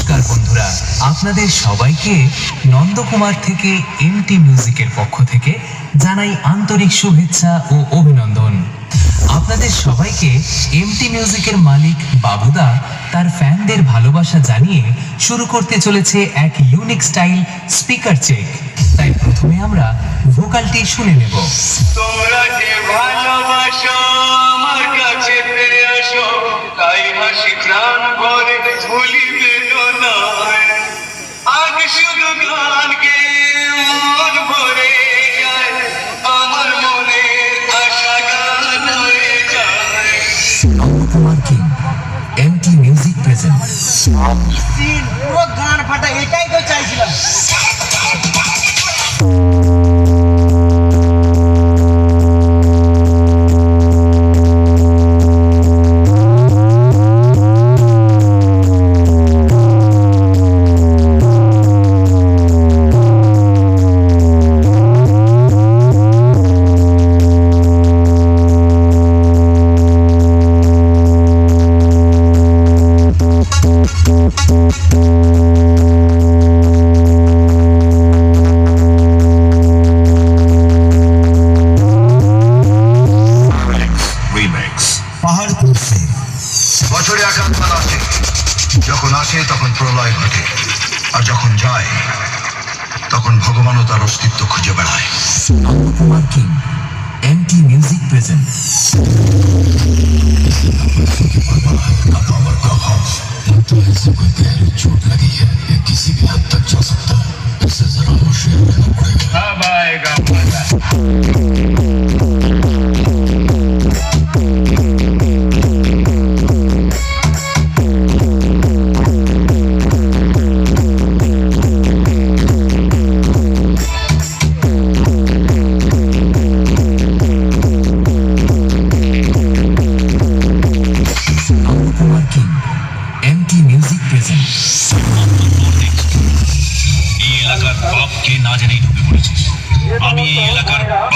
নমস্কার বন্ধুরা, আপনাদের সবাইকে নন্দকুমার থেকে এমটি মিউজিকের পক্ষ থেকে জানাই আন্তরিক শুভেচ্ছা ও অভিনন্দন। আপনাদের সবাইকে এমটি মিউজিকের মালিক বাবুদা তার ফ্যানদের ভালোবাসা জানিয়ে শুরু করতে চলেছে এক ইউনিক স্টাইল স্পিকার চেক। তাই প্রথমে আমরা ভোকালটি শুনে নেব। তোমরা যে ভালোবাসো আমার কাছে ফিরে আসো, তাই হাসি প্রাণ ভরে ভুলিবে না। আজ শুধু গান গেয়ে মন ভরে যায়, আমার মনের আশা গান হয়ে যায়। Nandakumar king MT music present. পুরো গান ফাটা, এটাই তো চাইছিলাম। বছরে একাধবার আসে, যখন আসে তখন প্রলয় ঘটে, আর যখন যায় তখন ভগবানও তার অস্তিত্ব খুঁজে বেড়ায়। Nandakumar king MT music present. कोई गहरी चोट लगी है, ये किसी भी हद तक जा सकता है, इसे जरा होशियार रहना पड़ेगा। अब आएगा मजा। Nandakumar king MT music present. এই এলাকার বাপকে না জেনেই ঢুকে পড়েছিস। আমি এই এলাকার বাপ।